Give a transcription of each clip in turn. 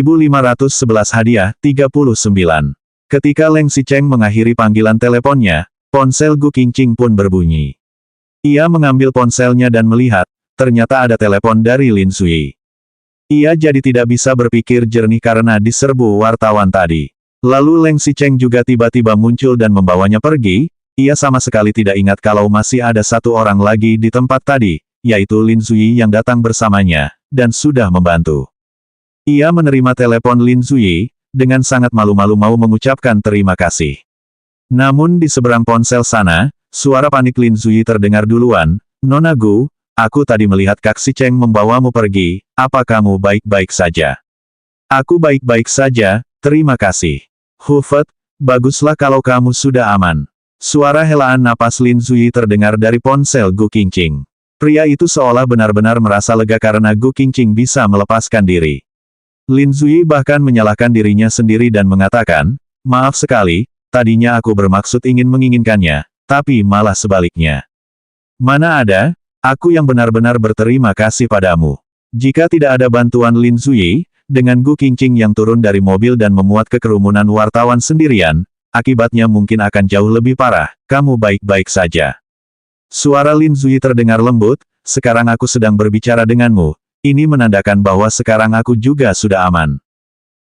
1511 hadiah, 39. Ketika Leng Xicheng mengakhiri panggilan teleponnya, ponsel Gu Qingqing pun berbunyi. Ia mengambil ponselnya dan melihat, ternyata ada telepon dari Lin Sui. Ia jadi tidak bisa berpikir jernih karena diserbu wartawan tadi. Lalu Leng Xicheng juga tiba-tiba muncul dan membawanya pergi. Ia sama sekali tidak ingat kalau masih ada satu orang lagi di tempat tadi, yaitu Lin Sui yang datang bersamanya, dan sudah membantu. Ia menerima telepon Lin Sui, dengan sangat malu-malu mau mengucapkan terima kasih. Namun di seberang ponsel sana, suara panik Lin Sui terdengar duluan, "Nona Gu, aku tadi melihat Kak Xicheng membawamu pergi, apa kamu baik-baik saja?" "Aku baik-baik saja, terima kasih." "Hufet, baguslah kalau kamu sudah aman." Suara helaan napas Lin Sui terdengar dari ponsel Gu Qingqing. Pria itu seolah benar-benar merasa lega karena Gu Qingqing bisa melepaskan diri. Lin Sui bahkan menyalahkan dirinya sendiri dan mengatakan, "Maaf sekali, tadinya aku bermaksud ingin menginginkannya, tapi malah sebaliknya. Mana ada, aku yang benar-benar berterima kasih padamu." Jika tidak ada bantuan Lin Sui, dengan Gu Qingqing yang turun dari mobil dan memuat ke kerumunan wartawan sendirian, akibatnya mungkin akan jauh lebih parah. "Kamu baik-baik saja." Suara Lin Sui terdengar lembut, "Sekarang aku sedang berbicara denganmu. Ini menandakan bahwa sekarang aku juga sudah aman.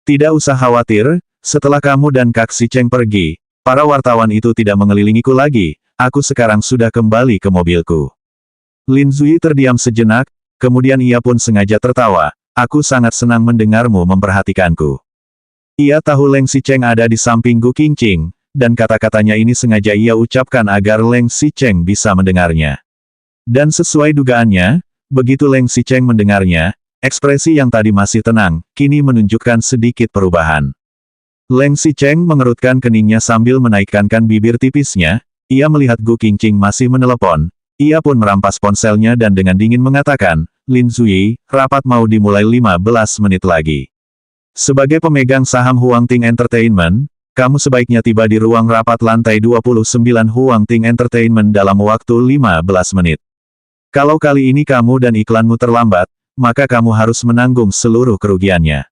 Tidak usah khawatir, setelah kamu dan Kak Xicheng pergi, para wartawan itu tidak mengelilingiku lagi, aku sekarang sudah kembali ke mobilku." Lin Sui terdiam sejenak, kemudian ia pun sengaja tertawa, "Aku sangat senang mendengarmu memperhatikanku." Ia tahu Leng Xicheng ada di samping Gu Qingqing, dan kata-katanya ini sengaja ia ucapkan agar Leng Xicheng bisa mendengarnya. Dan sesuai dugaannya, begitu Leng Xicheng mendengarnya, ekspresi yang tadi masih tenang, kini menunjukkan sedikit perubahan. Leng Xicheng mengerutkan keningnya sambil menaikkan bibir tipisnya, ia melihat Gu Qingqing masih menelepon, ia pun merampas ponselnya dan dengan dingin mengatakan, "Lin Sui, rapat mau dimulai 15 menit lagi. Sebagai pemegang saham Huangting Entertainment, kamu sebaiknya tiba di ruang rapat lantai 29 Huangting Entertainment dalam waktu 15 menit. Kalau kali ini kamu dan iklanmu terlambat, maka kamu harus menanggung seluruh kerugiannya."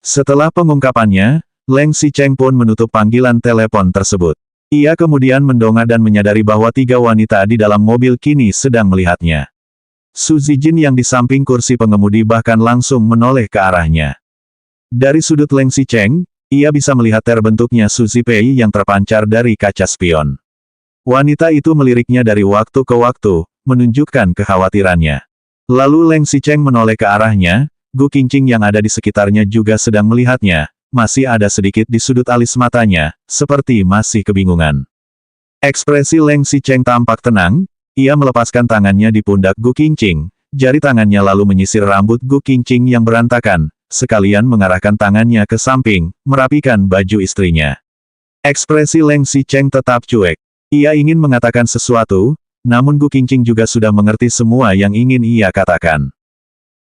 Setelah pengungkapannya, Leng Xicheng pun menutup panggilan telepon tersebut. Ia kemudian mendongak dan menyadari bahwa 3 wanita di dalam mobil kini sedang melihatnya. Su Zijin yang di samping kursi pengemudi bahkan langsung menoleh ke arahnya. Dari sudut Leng Xicheng, ia bisa melihat terbentuknya Su Zipei yang terpancar dari kaca spion. Wanita itu meliriknya dari waktu ke waktu, menunjukkan kekhawatirannya. Lalu Leng Xicheng menoleh ke arahnya, Gu Qingqing yang ada di sekitarnya juga sedang melihatnya, masih ada sedikit di sudut alis matanya, seperti masih kebingungan. Ekspresi Leng Xicheng tampak tenang, ia melepaskan tangannya di pundak Gu Qingqing, jari tangannya lalu menyisir rambut Gu Qingqing yang berantakan, sekalian mengarahkan tangannya ke samping, merapikan baju istrinya. Ekspresi Leng Xicheng tetap cuek. Ia ingin mengatakan sesuatu, namun Gu Qingqing juga sudah mengerti semua yang ingin ia katakan.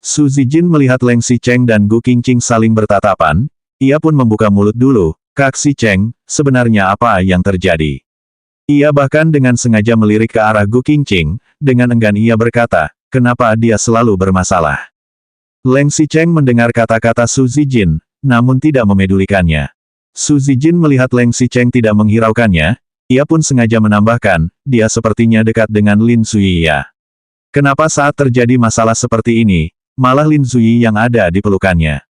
Su Zijin melihat Leng Xicheng dan Gu Qingqing saling bertatapan, ia pun membuka mulut dulu, "Kak Xicheng, sebenarnya apa yang terjadi?" Ia bahkan dengan sengaja melirik ke arah Gu Qingqing, dengan enggan ia berkata, "Kenapa dia selalu bermasalah?" Leng Xicheng mendengar kata-kata Su Zijin, namun tidak memedulikannya. Su Zijin melihat Leng Xicheng tidak menghiraukannya, ia pun sengaja menambahkan, "Dia sepertinya dekat dengan Lin Sui ya. Kenapa saat terjadi masalah seperti ini, malah Lin Sui yang ada di pelukannya?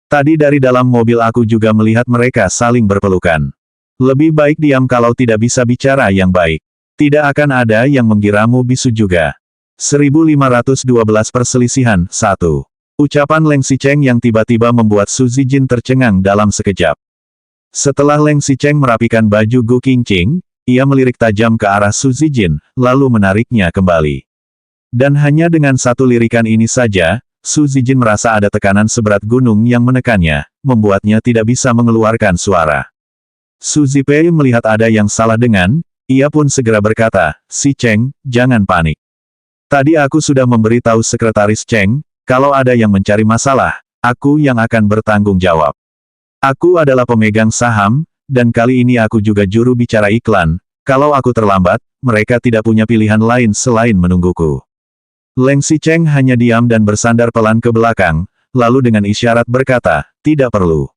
Tadi dari dalam mobil aku juga melihat mereka saling berpelukan. Lebih baik diam kalau tidak bisa bicara yang baik. Tidak akan ada yang menggiramu bisu juga." 1512 perselisihan, 1. Ucapan Leng Xicheng yang tiba-tiba membuat Su Zijin tercengang dalam sekejap. Setelah Leng Xicheng merapikan baju Gu Qingqing, ia melirik tajam ke arah Su Zijin, lalu menariknya kembali. Dan hanya dengan satu lirikan ini saja, Su Zijin merasa ada tekanan seberat gunung yang menekannya, membuatnya tidak bisa mengeluarkan suara. Su Zipei melihat ada yang salah dengan, ia pun segera berkata, "Si Cheng, jangan panik. Tadi aku sudah memberitahu sekretaris Cheng, kalau ada yang mencari masalah, aku yang akan bertanggung jawab. Aku adalah pemegang saham, dan kali ini aku juga juru bicara iklan. Kalau aku terlambat, mereka tidak punya pilihan lain selain menungguku." Leng Xicheng hanya diam dan bersandar pelan ke belakang, lalu dengan isyarat berkata, tidak perlu.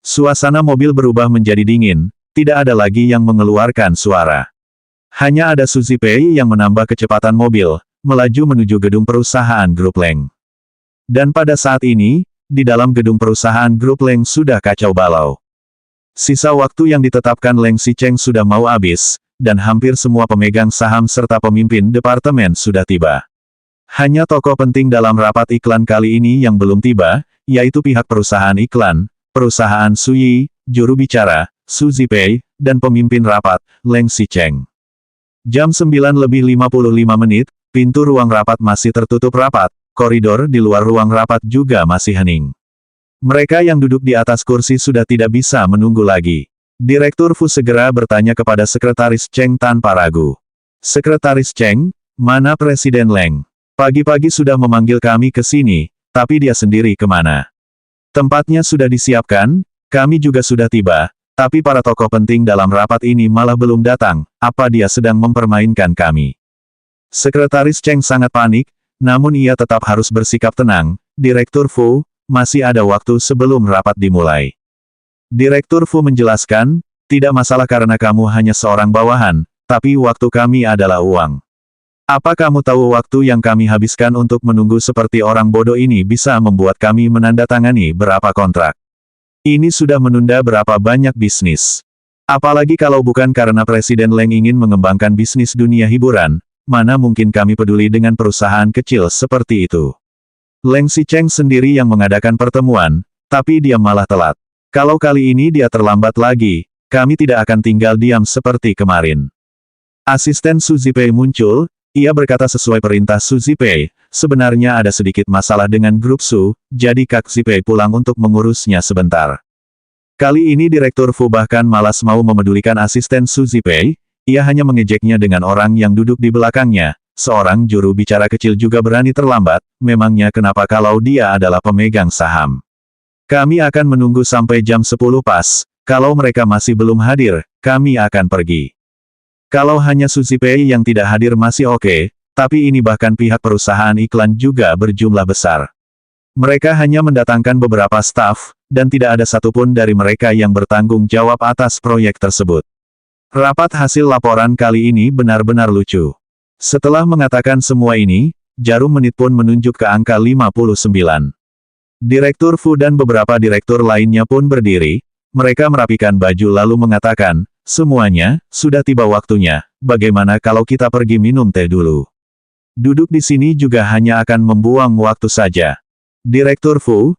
Suasana mobil berubah menjadi dingin, tidak ada lagi yang mengeluarkan suara. Hanya ada Suzy Pei yang menambah kecepatan mobil, melaju menuju gedung perusahaan Grup Leng. Dan pada saat ini, di dalam gedung perusahaan Grup Leng sudah kacau balau. Sisa waktu yang ditetapkan Leng Xicheng sudah mau habis, dan hampir semua pemegang saham serta pemimpin departemen sudah tiba. Hanya tokoh penting dalam rapat iklan kali ini yang belum tiba, yaitu pihak perusahaan iklan, perusahaan Suyi, juru bicara, Suzy Pei, dan pemimpin rapat, Leng Xicheng. Jam 9:55, pintu ruang rapat masih tertutup rapat, koridor di luar ruang rapat juga masih hening. Mereka yang duduk di atas kursi sudah tidak bisa menunggu lagi. Direktur Fu segera bertanya kepada Sekretaris Cheng tanpa ragu. Sekretaris Cheng, mana Presiden Leng? Pagi-pagi sudah memanggil kami ke sini, tapi dia sendiri kemana? Tempatnya sudah disiapkan, kami juga sudah tiba, tapi para tokoh penting dalam rapat ini malah belum datang, apa dia sedang mempermainkan kami? Sekretaris Cheng sangat panik, namun ia tetap harus bersikap tenang. Direktur Fu, masih ada waktu sebelum rapat dimulai. Direktur Fu menjelaskan, tidak masalah karena kamu hanya seorang bawahan, tapi waktu kami adalah uang. Apa kamu tahu waktu yang kami habiskan untuk menunggu seperti orang bodoh ini bisa membuat kami menandatangani berapa kontrak? Ini sudah menunda berapa banyak bisnis. Apalagi kalau bukan karena Presiden Leng ingin mengembangkan bisnis dunia hiburan, mana mungkin kami peduli dengan perusahaan kecil seperti itu. Leng Xicheng sendiri yang mengadakan pertemuan, tapi dia malah telat. Kalau kali ini dia terlambat lagi, kami tidak akan tinggal diam seperti kemarin. Asisten Suzy Pei muncul, ia berkata sesuai perintah Suzy Pei, sebenarnya ada sedikit masalah dengan grup Su, jadi Kak Zi Pei pulang untuk mengurusnya sebentar. Kali ini Direktur Fu bahkan malas mau memedulikan asisten Suzy Pei, ia hanya mengejeknya dengan orang yang duduk di belakangnya, seorang juru bicara kecil juga berani terlambat, memangnya kenapa kalau dia adalah pemegang saham. Kami akan menunggu sampai jam 10 pas, kalau mereka masih belum hadir, kami akan pergi. Kalau hanya Suzy Pei yang tidak hadir masih oke, tapi ini bahkan pihak perusahaan iklan juga berjumlah besar. Mereka hanya mendatangkan beberapa staf, dan tidak ada satupun dari mereka yang bertanggung jawab atas proyek tersebut. Rapat hasil laporan kali ini benar-benar lucu. Setelah mengatakan semua ini, jarum menit pun menunjuk ke angka 59. Direktur Fu dan beberapa direktur lainnya pun berdiri, mereka merapikan baju lalu mengatakan, semuanya, sudah tiba waktunya, bagaimana kalau kita pergi minum teh dulu? Duduk di sini juga hanya akan membuang waktu saja. Direktur Fu,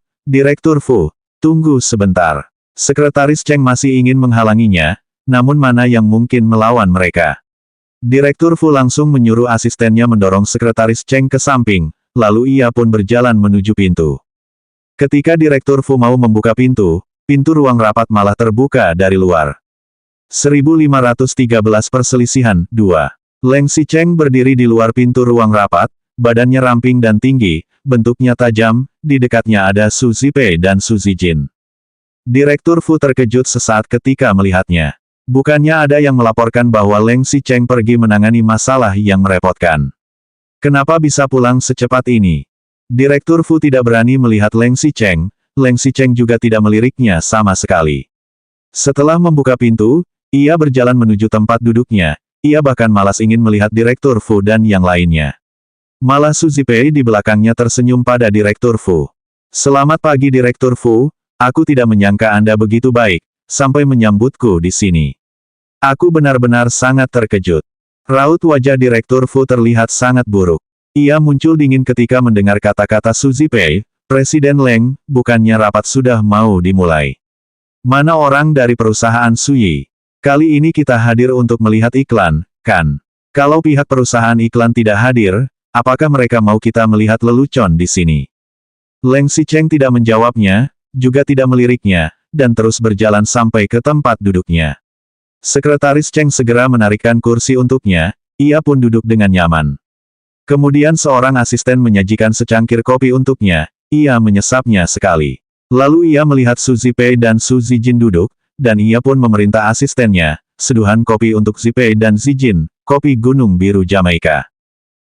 tunggu sebentar. Sekretaris Cheng masih ingin menghalanginya, namun mana yang mungkin melawan mereka. Direktur Fu langsung menyuruh asistennya mendorong Sekretaris Cheng ke samping, lalu ia pun berjalan menuju pintu. Ketika Direktur Fu mau membuka pintu ruang rapat malah terbuka dari luar. 1513 perselisihan, 2. Leng Xicheng berdiri di luar pintu ruang rapat, badannya ramping dan tinggi, bentuknya tajam, di dekatnya ada Suzy Pei dan Suzy Jin. Direktur Fu terkejut sesaat ketika melihatnya. Bukannya ada yang melaporkan bahwa Leng Xicheng pergi menangani masalah yang merepotkan. Kenapa bisa pulang secepat ini? Direktur Fu tidak berani melihat Leng Xicheng juga tidak meliriknya sama sekali. Setelah membuka pintu, ia berjalan menuju tempat duduknya, ia bahkan malas ingin melihat Direktur Fu dan yang lainnya. Malah Suzy Pei di belakangnya tersenyum pada Direktur Fu. Selamat pagi Direktur Fu, aku tidak menyangka Anda begitu baik, sampai menyambutku di sini. Aku benar-benar sangat terkejut. Raut wajah Direktur Fu terlihat sangat buruk. Ia muncul dingin ketika mendengar kata-kata Suzy Pei, Presiden Leng, bukannya rapat sudah mau dimulai. Mana orang dari perusahaan Suyi? Kali ini kita hadir untuk melihat iklan, kan? Kalau pihak perusahaan iklan tidak hadir, apakah mereka mau kita melihat lelucon di sini? Leng Xicheng tidak menjawabnya, juga tidak meliriknya, dan terus berjalan sampai ke tempat duduknya. Sekretaris Cheng segera menarikkan kursi untuknya, ia pun duduk dengan nyaman. Kemudian seorang asisten menyajikan secangkir kopi untuknya, ia menyesapnya sekali. Lalu ia melihat Suzy Pei dan Suzy Jin duduk, dan ia pun memerintah asistennya, seduhan kopi untuk Zi Pei dan Zi Jin, kopi gunung biru Jamaika.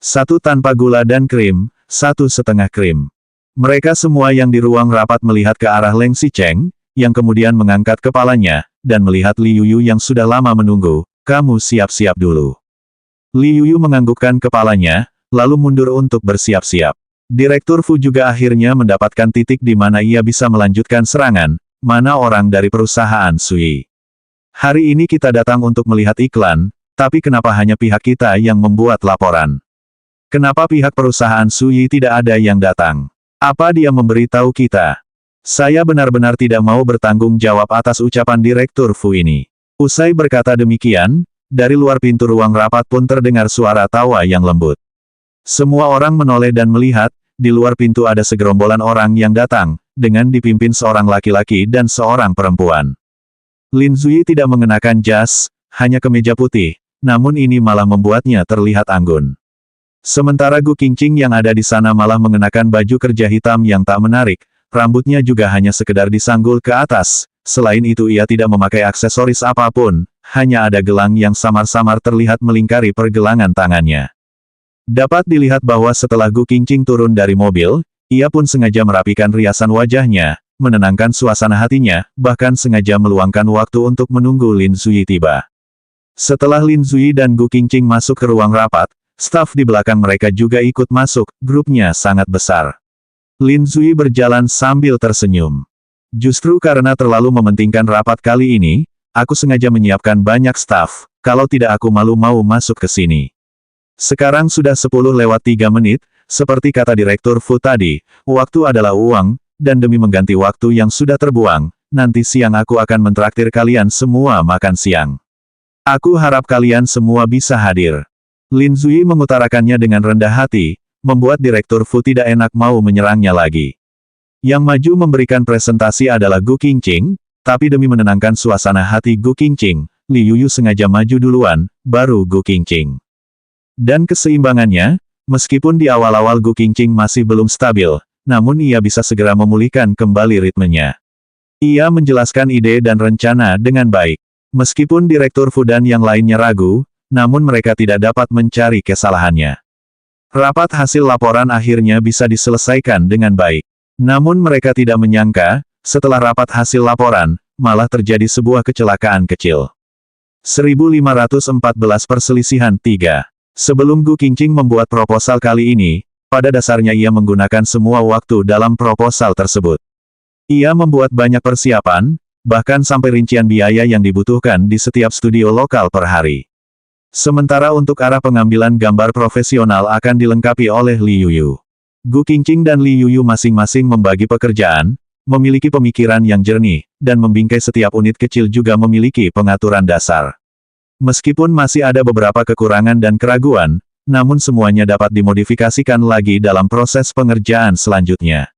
1 tanpa gula dan krim, 1,5 krim. Mereka semua yang di ruang rapat melihat ke arah Leng Xicheng, yang kemudian mengangkat kepalanya, dan melihat Li Yuyu yang sudah lama menunggu. Kamu siap-siap dulu. Li Yuyu menganggukkan kepalanya, lalu mundur untuk bersiap-siap. Direktur Fu juga akhirnya mendapatkan titik di mana ia bisa melanjutkan serangan. Mana orang dari perusahaan Sui? Hari ini kita datang untuk melihat iklan, tapi kenapa hanya pihak kita yang membuat laporan? Kenapa pihak perusahaan Sui tidak ada yang datang? Apa dia memberitahu kita? Saya benar-benar tidak mau bertanggung jawab atas ucapan Direktur Fu ini. Usai berkata demikian, dari luar pintu ruang rapat pun terdengar suara tawa yang lembut. Semua orang menoleh dan melihat, di luar pintu ada segerombolan orang yang datang, dengan dipimpin seorang laki-laki dan seorang perempuan. Lin Zui tidak mengenakan jas, hanya kemeja putih, namun ini malah membuatnya terlihat anggun. Sementara Gu Qingqing yang ada di sana malah mengenakan baju kerja hitam yang tak menarik, rambutnya juga hanya sekedar disanggul ke atas, selain itu ia tidak memakai aksesoris apapun, hanya ada gelang yang samar-samar terlihat melingkari pergelangan tangannya. Dapat dilihat bahwa setelah Gu Qingqing turun dari mobil, ia pun sengaja merapikan riasan wajahnya, menenangkan suasana hatinya, bahkan sengaja meluangkan waktu untuk menunggu Lin Zui tiba. Setelah Lin Zui dan Gu Qingqing masuk ke ruang rapat, staf di belakang mereka juga ikut masuk, grupnya sangat besar. Lin Zui berjalan sambil tersenyum. Justru karena terlalu mementingkan rapat kali ini, aku sengaja menyiapkan banyak staf, kalau tidak aku malu mau masuk ke sini. Sekarang sudah 10:03, seperti kata Direktur Fu tadi, waktu adalah uang, dan demi mengganti waktu yang sudah terbuang, nanti siang aku akan mentraktir kalian semua makan siang. Aku harap kalian semua bisa hadir. Lin Zui mengutarakannya dengan rendah hati, membuat Direktur Fu tidak enak mau menyerangnya lagi. Yang maju memberikan presentasi adalah Gu Qingqing, tapi demi menenangkan suasana hati Gu Qingqing, Li Yuyu sengaja maju duluan, baru Gu Qingqing. Dan keseimbangannya, meskipun di awal-awal Gu Qingqing masih belum stabil, namun ia bisa segera memulihkan kembali ritmenya. Ia menjelaskan ide dan rencana dengan baik. Meskipun Direktur Fu dan yang lainnya ragu, namun mereka tidak dapat mencari kesalahannya. Rapat hasil laporan akhirnya bisa diselesaikan dengan baik. Namun mereka tidak menyangka, setelah rapat hasil laporan, malah terjadi sebuah kecelakaan kecil. 1514 perselisihan 3. Sebelum Gu Qingqing membuat proposal kali ini, pada dasarnya ia menggunakan semua waktu dalam proposal tersebut. Ia membuat banyak persiapan, bahkan sampai rincian biaya yang dibutuhkan di setiap studio lokal per hari. Sementara untuk arah pengambilan gambar profesional akan dilengkapi oleh Li Yuyu. Gu Qingqing dan Li Yuyu masing-masing membagi pekerjaan, memiliki pemikiran yang jernih, dan membingkai setiap unit kecil juga memiliki pengaturan dasar. Meskipun masih ada beberapa kekurangan dan keraguan, namun semuanya dapat dimodifikasikan lagi dalam proses pengerjaan selanjutnya.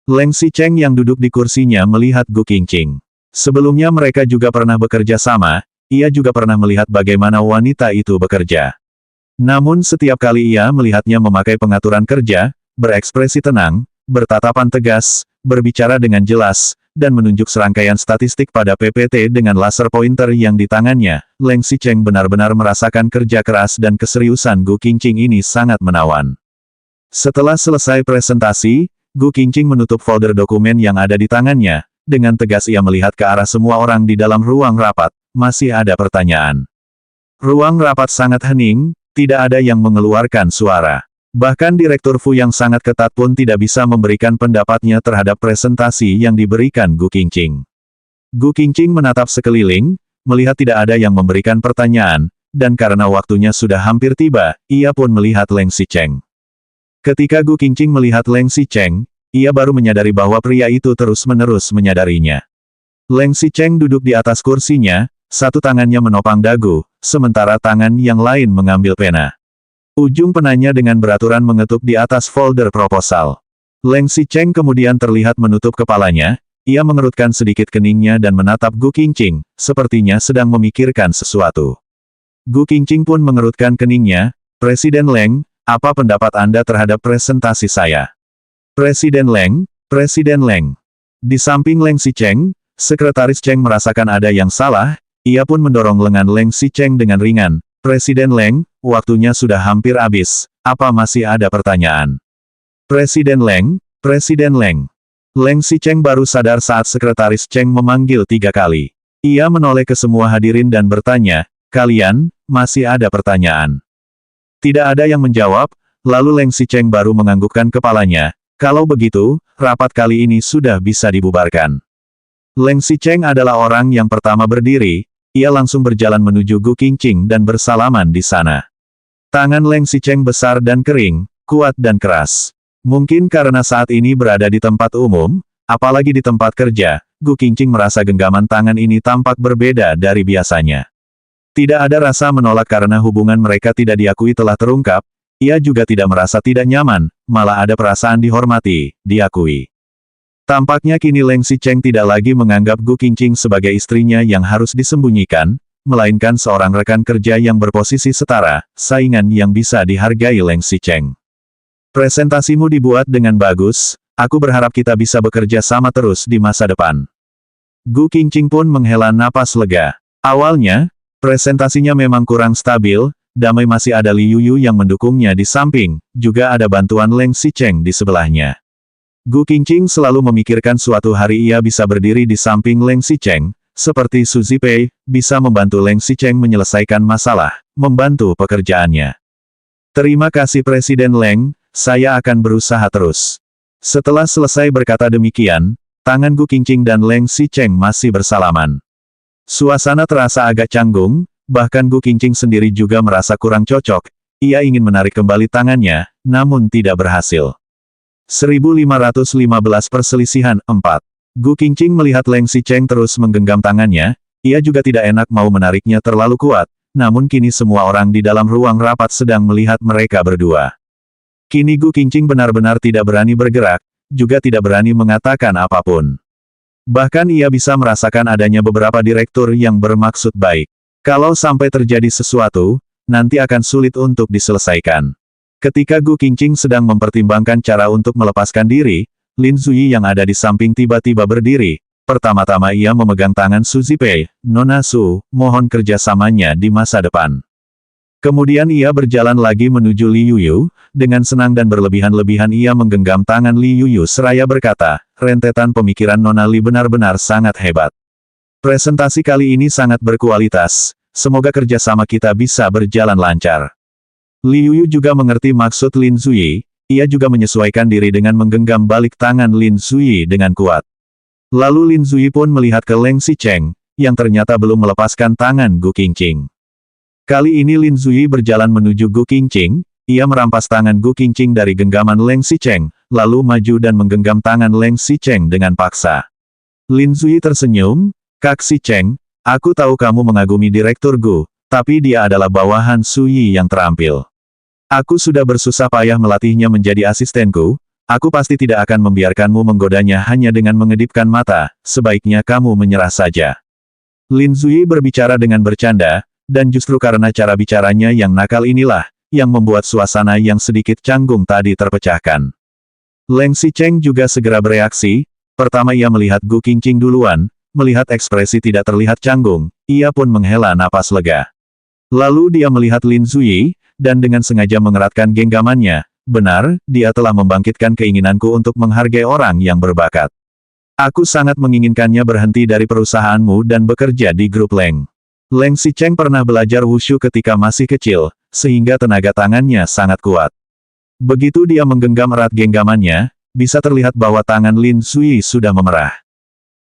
Leng Xicheng yang duduk di kursinya melihat Gu Qingqing. Sebelumnya mereka juga pernah bekerja sama, ia juga pernah melihat bagaimana wanita itu bekerja. Namun setiap kali ia melihatnya memakai pengaturan kerja, berekspresi tenang, bertatapan tegas, berbicara dengan jelas, dan menunjuk serangkaian statistik pada PPT dengan laser pointer yang di tangannya, Leng Xicheng benar-benar merasakan kerja keras dan keseriusan Gu Qingqing ini sangat menawan. Setelah selesai presentasi, Gu Qingqing menutup folder dokumen yang ada di tangannya, dengan tegas ia melihat ke arah semua orang di dalam ruang rapat. Masih ada pertanyaan. Ruang rapat sangat hening, tidak ada yang mengeluarkan suara. Bahkan Direktur Fu yang sangat ketat pun tidak bisa memberikan pendapatnya terhadap presentasi yang diberikan Gu Qingqing. Gu Qingqing menatap sekeliling, melihat tidak ada yang memberikan pertanyaan, dan karena waktunya sudah hampir tiba, ia pun melihat Leng Xicheng. Ketika Gu Qingqing melihat Leng Xicheng, ia baru menyadari bahwa pria itu terus-menerus menyadarinya. Leng Xicheng duduk di atas kursinya, satu tangannya menopang dagu, sementara tangan yang lain mengambil pena. Ujung penanya dengan beraturan mengetuk di atas folder proposal. Leng Xicheng kemudian terlihat menutup kepalanya, ia mengerutkan sedikit keningnya dan menatap Gu Qingqing, sepertinya sedang memikirkan sesuatu. Gu Qingqing pun mengerutkan keningnya, Presiden Leng, apa pendapat Anda terhadap presentasi saya? Presiden Leng, Presiden Leng. Di samping Leng Xicheng, Sekretaris Cheng merasakan ada yang salah, ia pun mendorong lengan Leng Xicheng dengan ringan. Presiden Leng, waktunya sudah hampir habis, apa masih ada pertanyaan? Presiden Leng, Presiden Leng. Leng Xicheng baru sadar saat Sekretaris Cheng memanggil 3 kali. Ia menoleh ke semua hadirin dan bertanya, "Kalian, masih ada pertanyaan?" Tidak ada yang menjawab, lalu Leng Xicheng baru menganggukkan kepalanya. Kalau begitu, rapat kali ini sudah bisa dibubarkan. Leng Xicheng adalah orang yang pertama berdiri, ia langsung berjalan menuju Gu Qingqing dan bersalaman di sana. Tangan Leng Xicheng besar dan kering, kuat dan keras. Mungkin karena saat ini berada di tempat umum, apalagi di tempat kerja, Gu Qingqing merasa genggaman tangan ini tampak berbeda dari biasanya. Tidak ada rasa menolak karena hubungan mereka tidak diakui telah terungkap, ia juga tidak merasa tidak nyaman, malah ada perasaan dihormati, diakui. Tampaknya kini Leng Xicheng tidak lagi menganggap Gu Qingqing sebagai istrinya yang harus disembunyikan, melainkan seorang rekan kerja yang berposisi setara, saingan yang bisa dihargai Leng Xicheng. Presentasimu dibuat dengan bagus, aku berharap kita bisa bekerja sama terus di masa depan. Gu Qingqing pun menghela napas lega. Awalnya, presentasinya memang kurang stabil, damai masih ada Li Yuyu yang mendukungnya di samping, juga ada bantuan Leng Xicheng di sebelahnya. Gu Qingqing selalu memikirkan suatu hari ia bisa berdiri di samping Leng Xicheng, seperti Su Zipei, bisa membantu Leng Xicheng menyelesaikan masalah, membantu pekerjaannya. Terima kasih Presiden Leng, saya akan berusaha terus. Setelah selesai berkata demikian, tangan Gu Qingqing dan Leng Xicheng masih bersalaman. Suasana terasa agak canggung, bahkan Gu Qingqing sendiri juga merasa kurang cocok, ia ingin menarik kembali tangannya, namun tidak berhasil. 1515 perselisihan 4. Gu Qingqing melihat Leng Xicheng terus menggenggam tangannya, ia juga tidak enak mau menariknya terlalu kuat, namun kini semua orang di dalam ruang rapat sedang melihat mereka berdua. Kini Gu Qingqing benar-benar tidak berani bergerak, juga tidak berani mengatakan apapun. Bahkan ia bisa merasakan adanya beberapa direktur yang bermaksud baik. Kalau sampai terjadi sesuatu, nanti akan sulit untuk diselesaikan. Ketika Gu Qingqing sedang mempertimbangkan cara untuk melepaskan diri, Lin Zuyi yang ada di samping tiba-tiba berdiri. Pertama-tama ia memegang tangan Su Zipei, "Nona Su, mohon kerjasamanya di masa depan." Kemudian ia berjalan lagi menuju Li Yuyu, dengan senang dan berlebihan-lebihan ia menggenggam tangan Li Yuyu seraya berkata, "Rentetan pemikiran Nona Li benar-benar sangat hebat. Presentasi kali ini sangat berkualitas, semoga kerjasama kita bisa berjalan lancar." Li Yuyu juga mengerti maksud Lin Zuyi, ia juga menyesuaikan diri dengan menggenggam balik tangan Lin Zuyi dengan kuat. Lalu Lin Zuyi pun melihat ke Leng Xicheng, yang ternyata belum melepaskan tangan Gu Qingqing. Kali ini Lin Zuyi berjalan menuju Gu Qingqing, ia merampas tangan Gu Qingqing dari genggaman Leng Xicheng, lalu maju dan menggenggam tangan Leng Xicheng dengan paksa. Lin Zuyi tersenyum, "Kak Xicheng, aku tahu kamu mengagumi Direktur Gu, tapi dia adalah bawahan Su Yi yang terampil. Aku sudah bersusah payah melatihnya menjadi asistenku, aku pasti tidak akan membiarkanmu menggodanya hanya dengan mengedipkan mata, sebaiknya kamu menyerah saja." Lin Zuyi berbicara dengan bercanda, dan justru karena cara bicaranya yang nakal inilah, yang membuat suasana yang sedikit canggung tadi terpecahkan. Leng Xicheng juga segera bereaksi, pertama ia melihat Gu Qingqing duluan, melihat ekspresi tidak terlihat canggung, ia pun menghela napas lega. Lalu dia melihat Lin Zuyi, dan dengan sengaja mengeratkan genggamannya, "Benar, dia telah membangkitkan keinginanku untuk menghargai orang yang berbakat. Aku sangat menginginkannya berhenti dari perusahaanmu dan bekerja di grup Leng." Leng Xicheng pernah belajar wushu ketika masih kecil, sehingga tenaga tangannya sangat kuat. Begitu dia menggenggam erat genggamannya, bisa terlihat bahwa tangan Lin Zuyi sudah memerah.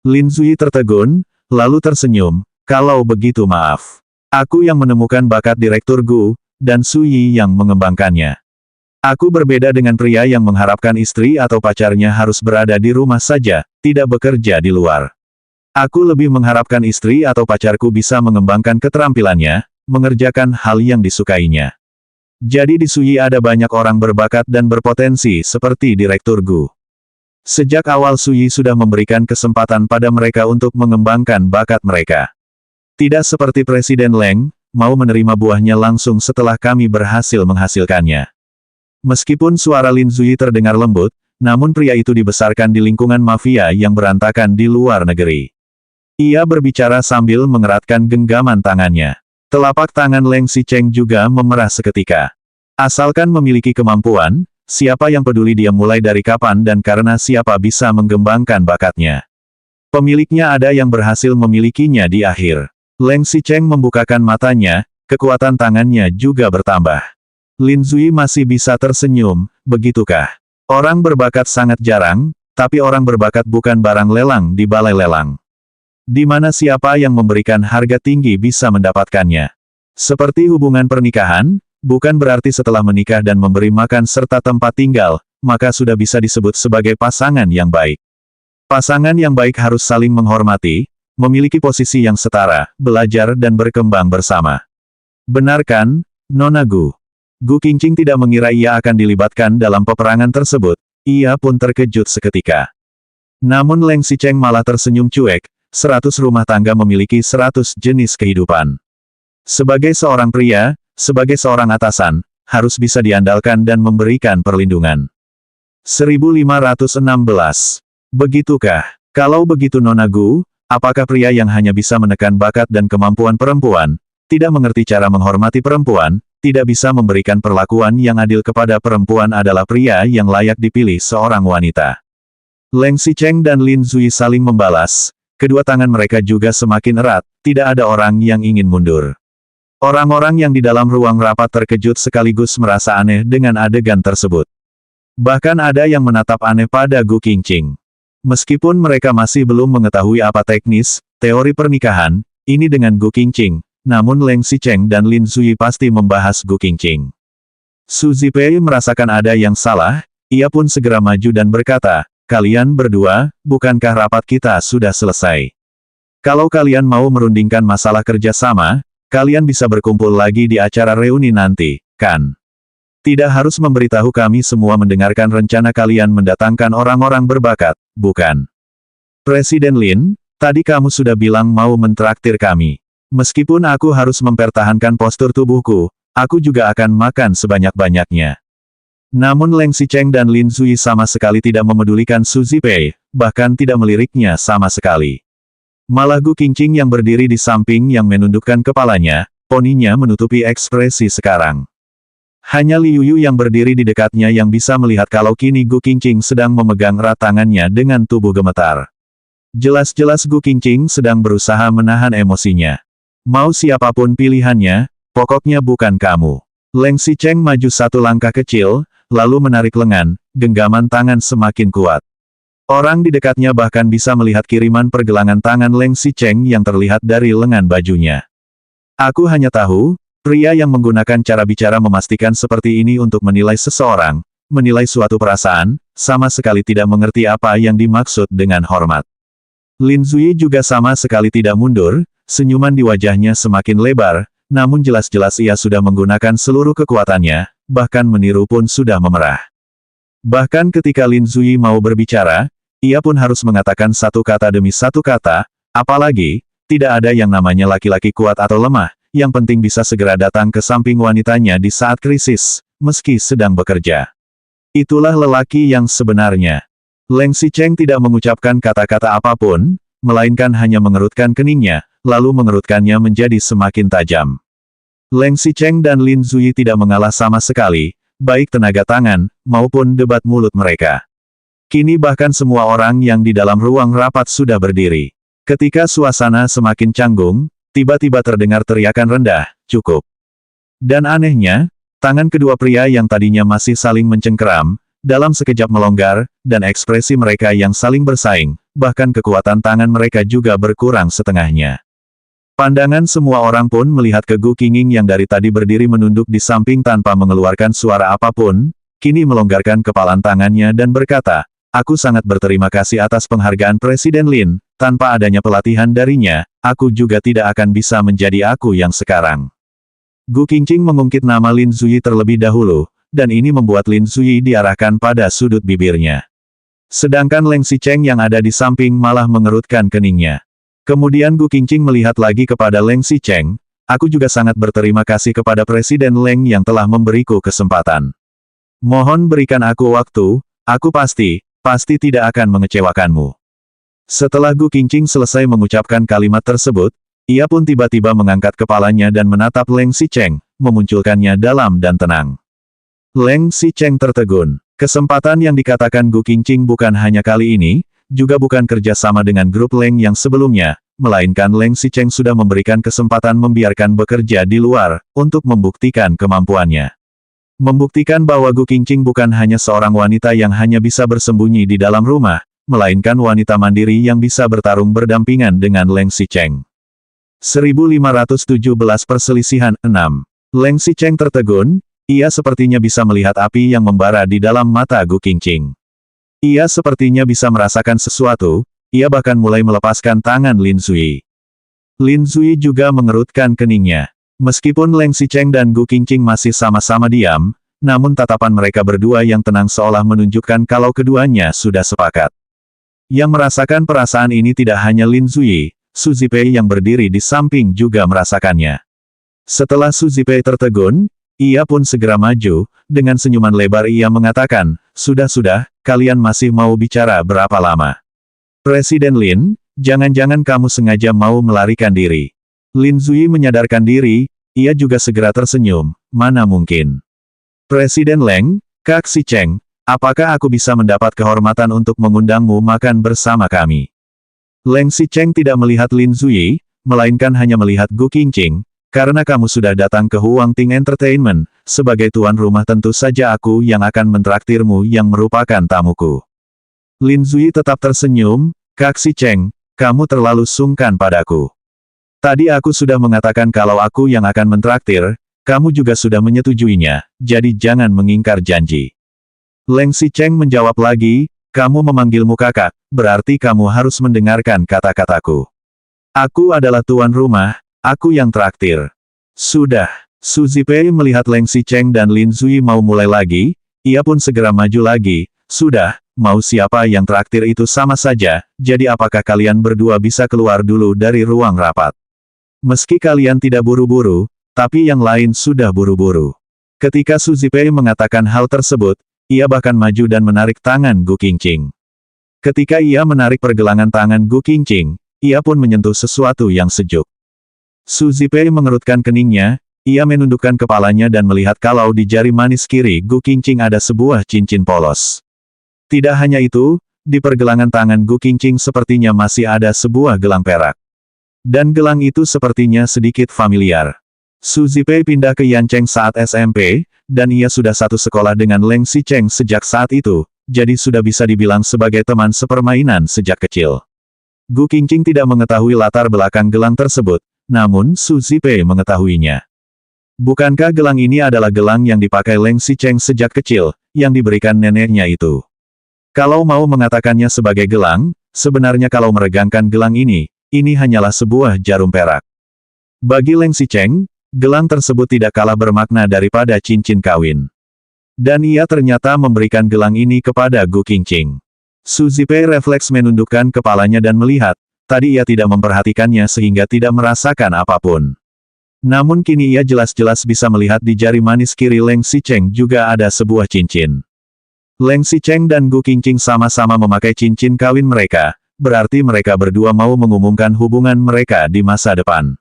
Lin Zuyi tertegun, lalu tersenyum, "Kalau begitu maaf. Aku yang menemukan bakat Direktur Gu, dan Su Yi yang mengembangkannya. Aku berbeda dengan pria yang mengharapkan istri atau pacarnya harus berada di rumah saja, tidak bekerja di luar. Aku lebih mengharapkan istri atau pacarku bisa mengembangkan keterampilannya, mengerjakan hal yang disukainya. Jadi di Su Yi ada banyak orang berbakat dan berpotensi seperti Direktur Gu. Sejak awal Su Yi sudah memberikan kesempatan pada mereka untuk mengembangkan bakat mereka. Tidak seperti Presiden Leng, mau menerima buahnya langsung setelah kami berhasil menghasilkannya." Meskipun suara Lin Zuyi terdengar lembut, namun pria itu dibesarkan di lingkungan mafia yang berantakan di luar negeri. Ia berbicara sambil mengeratkan genggaman tangannya. Telapak tangan Leng Xicheng juga memerah seketika. Asalkan memiliki kemampuan, siapa yang peduli dia mulai dari kapan dan karena siapa bisa mengembangkan bakatnya. Pemiliknya ada yang berhasil memilikinya di akhir. Leng Xicheng membukakan matanya, kekuatan tangannya juga bertambah. Lin Zui masih bisa tersenyum, begitukah? Orang berbakat sangat jarang, tapi orang berbakat bukan barang lelang di balai lelang. Di mana siapa yang memberikan harga tinggi bisa mendapatkannya. Seperti hubungan pernikahan, bukan berarti setelah menikah dan memberi makan serta tempat tinggal, maka sudah bisa disebut sebagai pasangan yang baik. Pasangan yang baik harus saling menghormati, memiliki posisi yang setara, belajar dan berkembang bersama. Benar kan, Nona Gu? Gu Qingqing tidak mengira ia akan dilibatkan dalam peperangan tersebut, ia pun terkejut seketika. Namun Leng Xicheng malah tersenyum cuek, 100 rumah tangga memiliki 100 jenis kehidupan. Sebagai seorang pria, sebagai seorang atasan, harus bisa diandalkan dan memberikan perlindungan. 1516. Begitukah? Kalau begitu Nona Gu, apakah pria yang hanya bisa menekan bakat dan kemampuan perempuan, tidak mengerti cara menghormati perempuan, tidak bisa memberikan perlakuan yang adil kepada perempuan adalah pria yang layak dipilih seorang wanita? Leng Xicheng dan Lin Zui saling membalas, kedua tangan mereka juga semakin erat, tidak ada orang yang ingin mundur. Orang-orang yang di dalam ruang rapat terkejut sekaligus merasa aneh dengan adegan tersebut. Bahkan ada yang menatap aneh pada Gu Qingqing. Meskipun mereka masih belum mengetahui apa teknis, teori pernikahan, ini dengan Gu Qingqing, namun Leng Xicheng dan Lin Zui pasti membahas Gu Qingqing. Su Zipei merasakan ada yang salah, ia pun segera maju dan berkata, kalian berdua, bukankah rapat kita sudah selesai? Kalau kalian mau merundingkan masalah kerjasama, kalian bisa berkumpul lagi di acara reuni nanti, kan? Tidak harus memberitahu kami semua mendengarkan rencana kalian mendatangkan orang-orang berbakat, bukan? Presiden Lin, tadi kamu sudah bilang mau mentraktir kami. Meskipun aku harus mempertahankan postur tubuhku, aku juga akan makan sebanyak-banyaknya. Namun Leng Xicheng dan Lin Zui sama sekali tidak memedulikan Su Zipei, bahkan tidak meliriknya sama sekali. Malah Gu Qingqing yang berdiri di samping yang menundukkan kepalanya, poninya menutupi ekspresi sekarang. Hanya Li Yuyu yang berdiri di dekatnya yang bisa melihat kalau kini Gu Qingqing sedang memegang erat tangannya dengan tubuh gemetar. Jelas-jelas Gu Qingqing sedang berusaha menahan emosinya. Mau siapapun pilihannya, pokoknya bukan kamu. Leng Xicheng maju satu langkah kecil, lalu menarik lengan, genggaman tangan semakin kuat. Orang di dekatnya bahkan bisa melihat kiriman pergelangan tangan Leng Xicheng yang terlihat dari lengan bajunya. Aku hanya tahu, pria yang menggunakan cara bicara memastikan seperti ini untuk menilai seseorang, menilai suatu perasaan, sama sekali tidak mengerti apa yang dimaksud dengan hormat. Lin Zui juga sama sekali tidak mundur, senyuman di wajahnya semakin lebar, namun jelas-jelas ia sudah menggunakan seluruh kekuatannya, bahkan meniru pun sudah memerah. Bahkan ketika Lin Zui mau berbicara, ia pun harus mengatakan satu kata demi satu kata, apalagi, tidak ada yang namanya laki-laki kuat atau lemah, yang penting bisa segera datang ke samping wanitanya di saat krisis, meski sedang bekerja. Itulah lelaki yang sebenarnya. Leng Xicheng tidak mengucapkan kata-kata apapun, melainkan hanya mengerutkan keningnya, lalu mengerutkannya menjadi semakin tajam. Leng Xicheng dan Lin Zui tidak mengalah sama sekali, baik tenaga tangan, maupun debat mulut mereka. Kini bahkan semua orang yang di dalam ruang rapat sudah berdiri. Ketika suasana semakin canggung, tiba-tiba terdengar teriakan rendah, cukup. Dan anehnya, tangan kedua pria yang tadinya masih saling mencengkeram, dalam sekejap melonggar, dan ekspresi mereka yang saling bersaing, bahkan kekuatan tangan mereka juga berkurang setengahnya. Pandangan semua orang pun melihat ke Gu Qingqing yang dari tadi berdiri menunduk di samping tanpa mengeluarkan suara apapun, kini melonggarkan kepalan tangannya dan berkata, aku sangat berterima kasih atas penghargaan Presiden Lin, tanpa adanya pelatihan darinya, aku juga tidak akan bisa menjadi aku yang sekarang. Gu Qingqing mengungkit nama Lin Zui terlebih dahulu, dan ini membuat Lin Zui diarahkan pada sudut bibirnya. Sedangkan Leng Xicheng yang ada di samping malah mengerutkan keningnya. Kemudian Gu Qingqing melihat lagi kepada Leng Xicheng, aku juga sangat berterima kasih kepada Presiden Leng yang telah memberiku kesempatan. Mohon berikan aku waktu, aku pasti tidak akan mengecewakanmu. Setelah Gu Qingqing selesai mengucapkan kalimat tersebut, ia pun tiba-tiba mengangkat kepalanya dan menatap Leng Xicheng, memunculkannya dalam dan tenang. Leng Xicheng tertegun. Kesempatan yang dikatakan Gu Qingqing bukan hanya kali ini, juga bukan kerja sama dengan grup Leng yang sebelumnya, melainkan Leng Xicheng sudah memberikan kesempatan membiarkan bekerja di luar, untuk membuktikan kemampuannya. Membuktikan bahwa Gu Qingqing bukan hanya seorang wanita yang hanya bisa bersembunyi di dalam rumah, melainkan wanita mandiri yang bisa bertarung berdampingan dengan Leng Xicheng. 1517 Perselisihan 6. Leng Xicheng tertegun, ia sepertinya bisa melihat api yang membara di dalam mata Gu Qingqing. Ia sepertinya bisa merasakan sesuatu, ia bahkan mulai melepaskan tangan Lin Zui. Lin Zui juga mengerutkan keningnya. Meskipun Leng Xicheng dan Gu Qingqing masih sama-sama diam, namun tatapan mereka berdua yang tenang seolah menunjukkan kalau keduanya sudah sepakat. Yang merasakan perasaan ini tidak hanya Lin Zui, Su Zipei yang berdiri di samping juga merasakannya. Setelah Su Zipei tertegun, ia pun segera maju, dengan senyuman lebar ia mengatakan, "Sudah-sudah, kalian masih mau bicara berapa lama?" "Presiden Lin, jangan-jangan kamu sengaja mau melarikan diri." Lin Zui menyadarkan diri, ia juga segera tersenyum, "Mana mungkin." "Presiden Leng, Kak Xicheng, apakah aku bisa mendapat kehormatan untuk mengundangmu makan bersama kami?" Leng Xicheng tidak melihat Lin Zui, melainkan hanya melihat Gu Qingqing. "Karena kamu sudah datang ke Huangting Entertainment, sebagai tuan rumah tentu saja aku yang akan mentraktirmu yang merupakan tamuku." Lin Zui tetap tersenyum, "Kak Xicheng, kamu terlalu sungkan padaku. Tadi aku sudah mengatakan kalau aku yang akan mentraktir, kamu juga sudah menyetujuinya, jadi jangan mengingkar janji." Leng Xicheng menjawab lagi, "Kamu memanggilmu kakak, berarti kamu harus mendengarkan kata-kataku. Aku adalah tuan rumah, aku yang traktir." "Sudah." Su Zipei melihat Leng Xicheng dan Lin Zui mau mulai lagi, ia pun segera maju lagi, "Sudah, mau siapa yang traktir itu sama saja, jadi apakah kalian berdua bisa keluar dulu dari ruang rapat? Meski kalian tidak buru-buru, tapi yang lain sudah buru-buru." Ketika Su Zipei mengatakan hal tersebut, ia bahkan maju dan menarik tangan Gu Qingqing. Ketika ia menarik pergelangan tangan Gu Qingqing, ia pun menyentuh sesuatu yang sejuk. Su Zipei mengerutkan keningnya, ia menundukkan kepalanya dan melihat kalau di jari manis kiri Gu Qingqing ada sebuah cincin polos. Tidak hanya itu, di pergelangan tangan Gu Qingqing sepertinya masih ada sebuah gelang perak. Dan gelang itu sepertinya sedikit familiar. Su Zipei pindah ke Yancheng saat SMP, dan ia sudah satu sekolah dengan Leng Xicheng sejak saat itu, jadi sudah bisa dibilang sebagai teman sepermainan sejak kecil. Gu Qingqing tidak mengetahui latar belakang gelang tersebut, namun Su Zipei mengetahuinya. Bukankah gelang ini adalah gelang yang dipakai Leng Xicheng sejak kecil, yang diberikan neneknya itu? Kalau mau mengatakannya sebagai gelang, sebenarnya kalau meregangkan gelang ini hanyalah sebuah jarum perak. Bagi Leng Xicheng, gelang tersebut tidak kalah bermakna daripada cincin kawin. Dan ia ternyata memberikan gelang ini kepada Gu Qingqing. Su Zipei refleks menundukkan kepalanya dan melihat, tadi ia tidak memperhatikannya sehingga tidak merasakan apapun. Namun kini ia jelas-jelas bisa melihat di jari manis kiri Leng Xicheng juga ada sebuah cincin. Leng Xicheng dan Gu Qingqing sama-sama memakai cincin kawin mereka, berarti mereka berdua mau mengumumkan hubungan mereka di masa depan.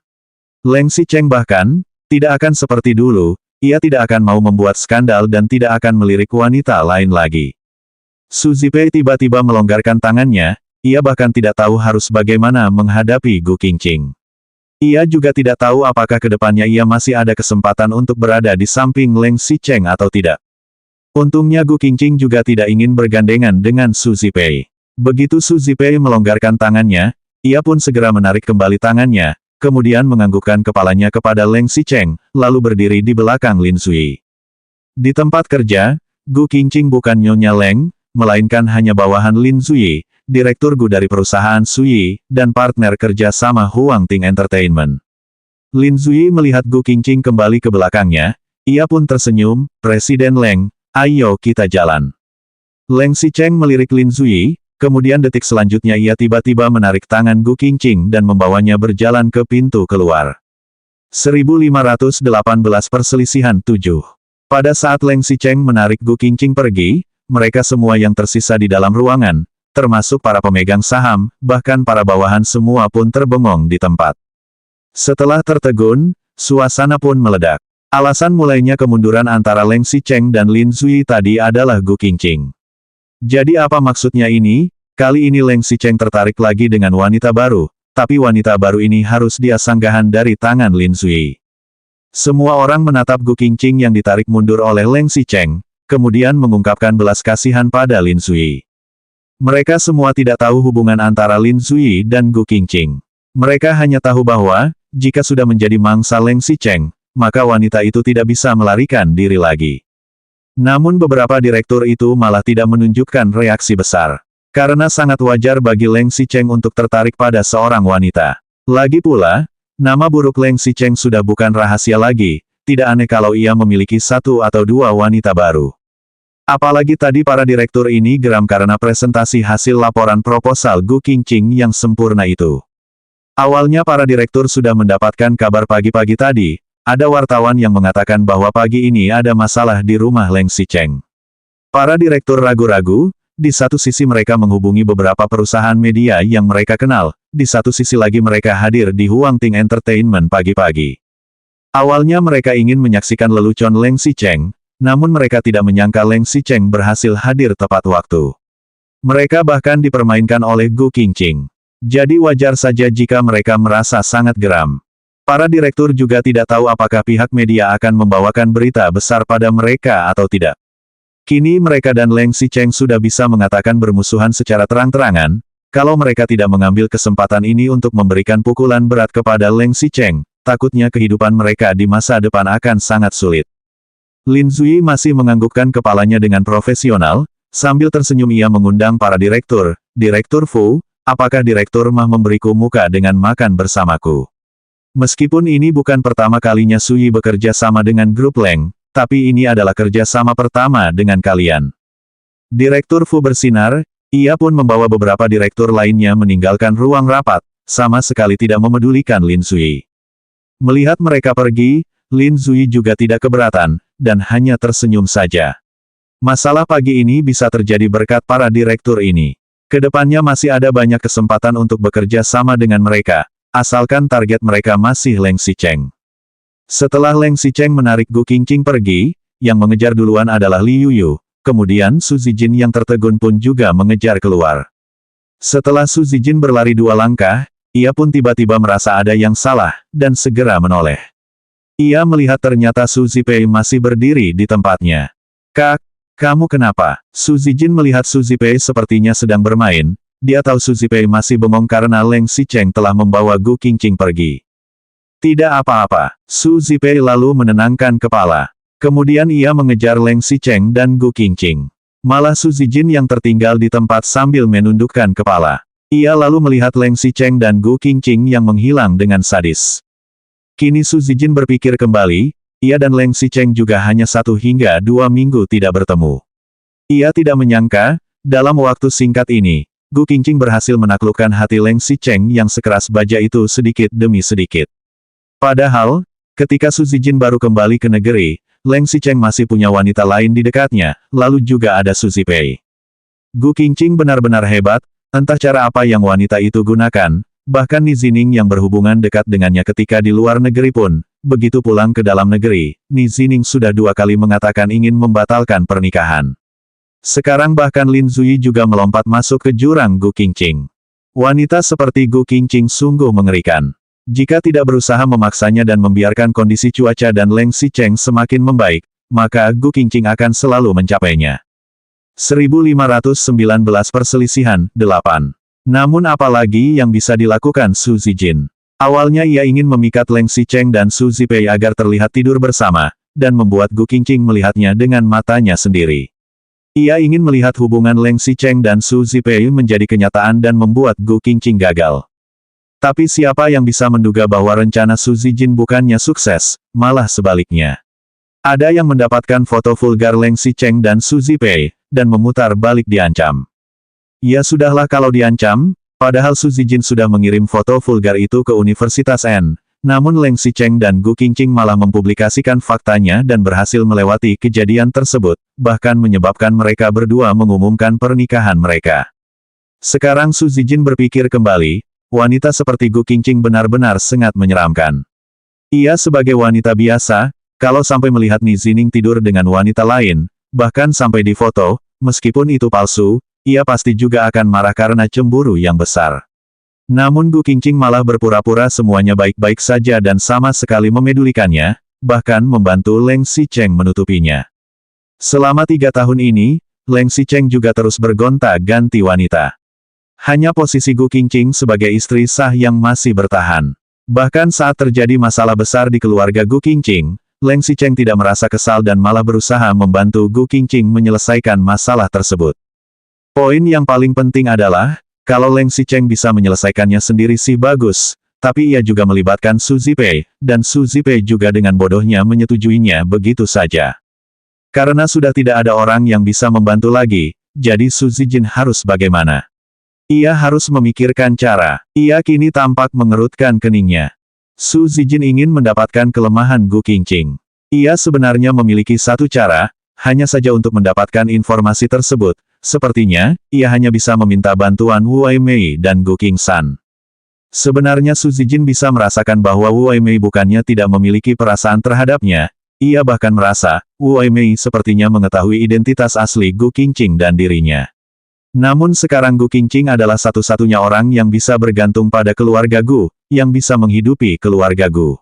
Leng Xicheng bahkan, tidak akan seperti dulu, ia tidak akan mau membuat skandal dan tidak akan melirik wanita lain lagi. Su Zipei tiba-tiba melonggarkan tangannya, ia bahkan tidak tahu harus bagaimana menghadapi Gu Qingqing. Ia juga tidak tahu apakah kedepannya ia masih ada kesempatan untuk berada di samping Leng Xicheng atau tidak. Untungnya Gu Qingqing juga tidak ingin bergandengan dengan Su Zipei. Begitu Su Zipei melonggarkan tangannya, ia pun segera menarik kembali tangannya, kemudian menganggukkan kepalanya kepada Leng Xicheng, lalu berdiri di belakang Lin Zui. Di tempat kerja, Gu Qingqing bukan Nyonya Leng, melainkan hanya bawahan Lin Zui, Direktur Gu dari perusahaan Suyi, dan partner kerja sama Huangting Entertainment. Lin Zui melihat Gu Qingqing kembali ke belakangnya, ia pun tersenyum, "Presiden Leng, ayo kita jalan." Leng Xicheng melirik Lin Zui, kemudian detik selanjutnya ia tiba-tiba menarik tangan Gu Qingqing dan membawanya berjalan ke pintu keluar. 1518 Perselisihan 7. Pada saat Leng Xicheng menarik Gu Qingqing pergi, mereka semua yang tersisa di dalam ruangan, termasuk para pemegang saham, bahkan para bawahan semua pun terbengong di tempat. Setelah tertegun, suasana pun meledak. Alasan mulainya kemunduran antara Leng Xicheng dan Lin Zui tadi adalah Gu Qingqing. Jadi apa maksudnya ini? Kali ini Leng Xicheng tertarik lagi dengan wanita baru, tapi wanita baru ini harus dia sanggahan dari tangan Lin Zui. Semua orang menatap Gu Qingqing yang ditarik mundur oleh Leng Xicheng, kemudian mengungkapkan belas kasihan pada Lin Zui. Mereka semua tidak tahu hubungan antara Lin Zui dan Gu Qingqing. Mereka hanya tahu bahwa, jika sudah menjadi mangsa Leng Xicheng, maka wanita itu tidak bisa melarikan diri lagi. Namun beberapa direktur itu malah tidak menunjukkan reaksi besar. Karena sangat wajar bagi Leng Xicheng untuk tertarik pada seorang wanita. Lagi pula, nama buruk Leng Xicheng sudah bukan rahasia lagi, tidak aneh kalau ia memiliki satu atau dua wanita baru. Apalagi tadi para direktur ini geram karena presentasi hasil laporan proposal Gu Qingqing yang sempurna itu. Awalnya para direktur sudah mendapatkan kabar pagi-pagi tadi, ada wartawan yang mengatakan bahwa pagi ini ada masalah di rumah Leng Xicheng. Para direktur ragu-ragu, di satu sisi mereka menghubungi beberapa perusahaan media yang mereka kenal, di satu sisi lagi mereka hadir di Huangting Entertainment pagi-pagi. Awalnya mereka ingin menyaksikan lelucon Leng Xicheng, namun mereka tidak menyangka Leng Xicheng berhasil hadir tepat waktu. Mereka bahkan dipermainkan oleh Gu Qingqing. Jadi wajar saja jika mereka merasa sangat geram. Para direktur juga tidak tahu apakah pihak media akan membawakan berita besar pada mereka atau tidak. Kini mereka dan Leng Xicheng sudah bisa mengatakan bermusuhan secara terang-terangan, kalau mereka tidak mengambil kesempatan ini untuk memberikan pukulan berat kepada Leng Xicheng, takutnya kehidupan mereka di masa depan akan sangat sulit. Lin Zui masih menganggukkan kepalanya dengan profesional, sambil tersenyum ia mengundang para direktur, Direktur Fu, apakah Direktur Mah memberiku muka dengan makan bersamaku? Meskipun ini bukan pertama kalinya Sui bekerja sama dengan grup Leng, tapi ini adalah kerja sama pertama dengan kalian. Direktur Fu bersinar, ia pun membawa beberapa direktur lainnya meninggalkan ruang rapat, sama sekali tidak memedulikan Lin Zui. Melihat mereka pergi, Lin Zui juga tidak keberatan, dan hanya tersenyum saja. Masalah pagi ini bisa terjadi berkat para direktur ini. Kedepannya masih ada banyak kesempatan untuk bekerja sama dengan mereka. Asalkan target mereka masih Leng Xicheng. Setelah Leng Xicheng menarik Gu Qingqing pergi, yang mengejar duluan adalah Li Yuyu, kemudian Su Zijin yang tertegun pun juga mengejar keluar. Setelah Su Zijin berlari 2 langkah, ia pun tiba-tiba merasa ada yang salah, dan segera menoleh. Ia melihat ternyata Su Zipei masih berdiri di tempatnya. Kak, kamu kenapa? Su Zijin melihat Su Zipei sepertinya sedang bermain. Dia tahu Su Zipei masih bengong karena Leng Xicheng telah membawa Gu Qingqing pergi. Tidak apa-apa, Su Zipei lalu menenangkan kepala. Kemudian ia mengejar Leng Xicheng dan Gu Qingqing. Malah Su Zijin yang tertinggal di tempat sambil menundukkan kepala. Ia lalu melihat Leng Xicheng dan Gu Qingqing yang menghilang dengan sadis. Kini Su Zijin berpikir kembali, ia dan Leng Xicheng juga hanya 1 hingga 2 minggu tidak bertemu. Ia tidak menyangka, dalam waktu singkat ini, Gu Qingqing berhasil menaklukkan hati Leng Xicheng yang sekeras baja itu sedikit demi sedikit. Padahal, ketika Su Zijin baru kembali ke negeri, Leng Xicheng masih punya wanita lain di dekatnya, lalu juga ada Su Zipei. Gu Qingqing benar-benar hebat, entah cara apa yang wanita itu gunakan, bahkan Ni Zining yang berhubungan dekat dengannya ketika di luar negeri pun, begitu pulang ke dalam negeri, Ni Zining sudah 2 kali mengatakan ingin membatalkan pernikahan. Sekarang bahkan Lin Zui juga melompat masuk ke jurang Gu Qingqing. Wanita seperti Gu Qingqing sungguh mengerikan. Jika tidak berusaha memaksanya dan membiarkan kondisi cuaca dan Leng Xicheng semakin membaik, maka Gu Qingqing akan selalu mencapainya. 1519 perselisihan, 8. Namun apalagi yang bisa dilakukan Su Zijin? Awalnya ia ingin memikat Leng Xicheng dan Su Zipei agar terlihat tidur bersama, dan membuat Gu Qingqing melihatnya dengan matanya sendiri. Ia ingin melihat hubungan Leng Xicheng dan Su Zipei menjadi kenyataan dan membuat Gu Qingqing gagal. Tapi siapa yang bisa menduga bahwa rencana Su Zijin bukannya sukses, malah sebaliknya. Ada yang mendapatkan foto vulgar Leng Xicheng dan Su Zipei, dan memutar balik diancam. Ya sudahlah kalau diancam, padahal Su Zijin sudah mengirim foto vulgar itu ke Universitas N. Namun Leng Xicheng dan Gu Qingqing malah mempublikasikan faktanya dan berhasil melewati kejadian tersebut, bahkan menyebabkan mereka berdua mengumumkan pernikahan mereka. Sekarang Su Zijin berpikir kembali, wanita seperti Gu Qingqing benar-benar sangat menyeramkan. Ia sebagai wanita biasa, Kalau sampai melihat Ni Zining tidur dengan wanita lain, bahkan sampai difoto, meskipun itu palsu, ia pasti juga akan marah karena cemburu yang besar. Namun Gu Qingqing malah berpura-pura semuanya baik-baik saja dan sama sekali memedulikannya, bahkan membantu Leng Xicheng menutupinya. Selama 3 tahun ini, Leng Xicheng juga terus bergonta-ganti wanita. Hanya posisi Gu Qingqing sebagai istri sah yang masih bertahan. Bahkan saat terjadi masalah besar di keluarga Gu Qingqing, Leng Xicheng tidak merasa kesal dan malah berusaha membantu Gu Qingqing menyelesaikan masalah tersebut. Poin yang paling penting adalah, kalau Leng Xicheng bisa menyelesaikannya sendiri sih bagus, tapi ia juga melibatkan Su Zipei, dan Su Zipei juga dengan bodohnya menyetujuinya begitu saja. Karena sudah tidak ada orang yang bisa membantu lagi, jadi Su Zijin harus bagaimana? Ia harus memikirkan cara. Ia kini tampak mengerutkan keningnya. Su Zijin ingin mendapatkan kelemahan Gu Qingqing. Ia sebenarnya memiliki satu cara, hanya saja untuk mendapatkan informasi tersebut. Sepertinya, ia hanya bisa meminta bantuan Wu Weimei dan Gu Qingshan. Sebenarnya Su Zijin bisa merasakan bahwa Wu Weimei bukannya tidak memiliki perasaan terhadapnya, ia bahkan merasa, Wu Weimei sepertinya mengetahui identitas asli Gu Qingqing dan dirinya. Namun sekarang Gu Qingqing adalah satu-satunya orang yang bisa bergantung pada keluarga Gu, yang bisa menghidupi keluarga Gu.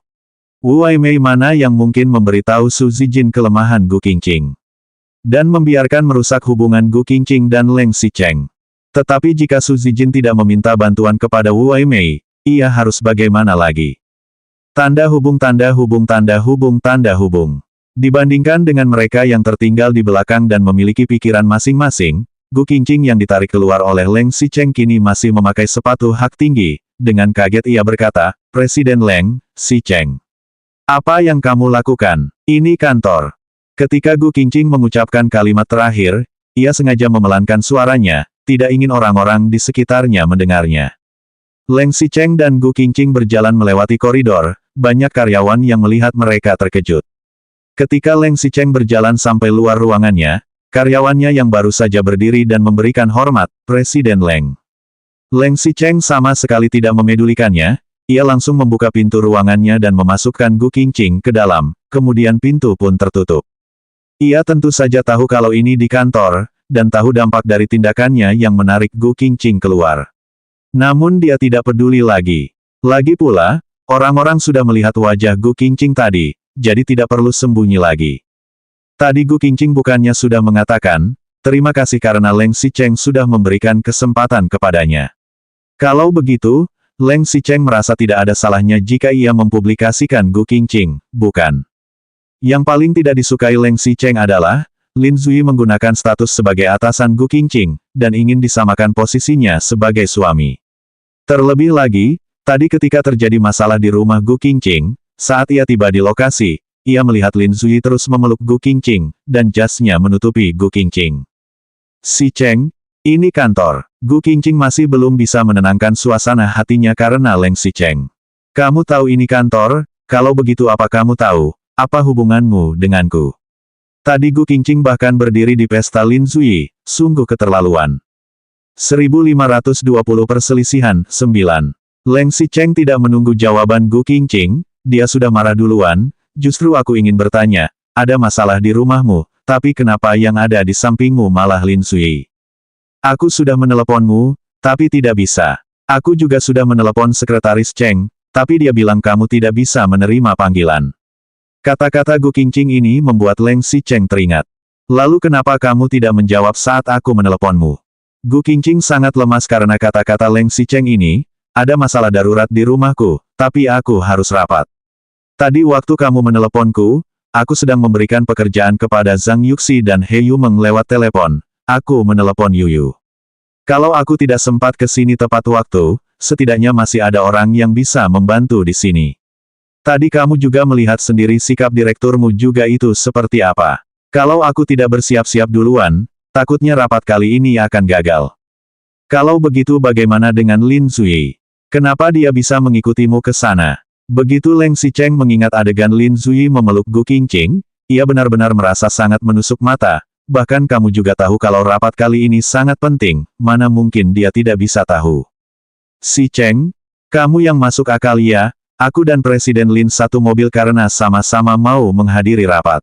Wu Weimei mana yang mungkin memberitahu Su Zijin kelemahan Gu Qingqing dan membiarkan merusak hubungan Gu Qingqing dan Leng Xicheng. Tetapi jika Su Zijin tidak meminta bantuan kepada Wu Weimei, ia harus bagaimana lagi? Tanda hubung tanda hubung tanda hubung tanda hubung. Dibandingkan dengan mereka yang tertinggal di belakang dan memiliki pikiran masing-masing, Gu Qingqing yang ditarik keluar oleh Leng Xicheng kini masih memakai sepatu hak tinggi. Dengan kaget ia berkata, "Presiden Leng Xicheng. Apa yang kamu lakukan? Ini kantor." Ketika Gu Qingqing mengucapkan kalimat terakhir, ia sengaja memelankan suaranya, tidak ingin orang-orang di sekitarnya mendengarnya. Leng Xicheng dan Gu Qingqing berjalan melewati koridor, banyak karyawan yang melihat mereka terkejut. Ketika Leng Xicheng berjalan sampai luar ruangannya, karyawannya yang baru saja berdiri dan memberikan hormat, "Presiden Leng." Leng Xicheng sama sekali tidak memedulikannya, ia langsung membuka pintu ruangannya dan memasukkan Gu Qingqing ke dalam, kemudian pintu pun tertutup. Ia tentu saja tahu kalau ini di kantor, dan tahu dampak dari tindakannya yang menarik Gu Qingqing keluar. Namun dia tidak peduli lagi. Lagi pula, orang-orang sudah melihat wajah Gu Qingqing tadi, jadi tidak perlu sembunyi lagi. Tadi Gu Qingqing bukannya sudah mengatakan, terima kasih karena Leng Xicheng sudah memberikan kesempatan kepadanya. Kalau begitu, Leng Xicheng merasa tidak ada salahnya jika ia mempublikasikan Gu Qingqing, bukan? Yang paling tidak disukai Leng Xicheng adalah, Lin Zui menggunakan status sebagai atasan Gu Qingqing, dan ingin disamakan posisinya sebagai suami. Terlebih lagi, tadi ketika terjadi masalah di rumah Gu Qingqing, saat ia tiba di lokasi, ia melihat Lin Zui terus memeluk Gu Qingqing, dan jasnya menutupi Gu Qingqing. "Xicheng, ini kantor." Gu Qingqing masih belum bisa menenangkan suasana hatinya karena Leng Xicheng. "Kamu tahu ini kantor? Kalau begitu apa kamu tahu, apa hubunganmu denganku?" Tadi Gu Qingqing bahkan berdiri di pesta Lin Zui, sungguh keterlaluan. 1520 perselisihan, 9. Leng Xicheng tidak menunggu jawaban Gu Qingqing, dia sudah marah duluan. "Justru aku ingin bertanya, ada masalah di rumahmu, tapi kenapa yang ada di sampingmu malah Lin Zui? Aku sudah meneleponmu, tapi tidak bisa. Aku juga sudah menelepon sekretaris Cheng, tapi dia bilang kamu tidak bisa menerima panggilan." Kata-kata Gu Qingqing ini membuat Leng Xicheng teringat. "Lalu kenapa kamu tidak menjawab saat aku meneleponmu?" Gu Qingqing sangat lemas karena kata-kata Leng Xicheng ini, "Ada masalah darurat di rumahku, tapi aku harus rapat. Tadi waktu kamu meneleponku, aku sedang memberikan pekerjaan kepada Zhang Yuxi dan He Yumeng lewat telepon. Aku menelepon Yuyu. Kalau aku tidak sempat ke sini tepat waktu, setidaknya masih ada orang yang bisa membantu di sini. Tadi kamu juga melihat sendiri sikap direkturmu juga itu seperti apa. Kalau aku tidak bersiap-siap duluan, takutnya rapat kali ini akan gagal. Kalau begitu bagaimana dengan Lin Zui? Kenapa dia bisa mengikutimu ke sana?" Begitu Leng Xicheng mengingat adegan Lin Zui memeluk Gu Qingqing, ia benar-benar merasa sangat menusuk mata, bahkan kamu juga tahu kalau rapat kali ini sangat penting, mana mungkin dia tidak bisa tahu. "Xicheng, kamu yang masuk akal ya, Aku dan Presiden Lin satu mobil karena sama-sama mau menghadiri rapat.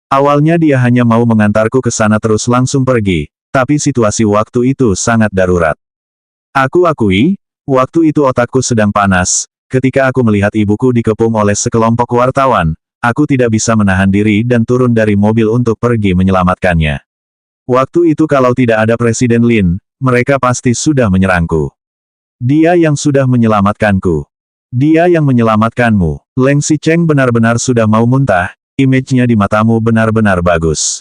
Awalnya dia hanya mau mengantarku ke sana terus langsung pergi, tapi situasi waktu itu sangat darurat. Aku akui, waktu itu otakku sedang panas, ketika aku melihat ibuku dikepung oleh sekelompok wartawan, aku tidak bisa menahan diri dan turun dari mobil untuk pergi menyelamatkannya. Waktu itu kalau tidak ada Presiden Lin, mereka pasti sudah menyerangku. Dia yang sudah menyelamatkanku. Dia yang menyelamatkanmu. Leng Xicheng benar-benar sudah mau muntah, image-nya di matamu benar-benar bagus.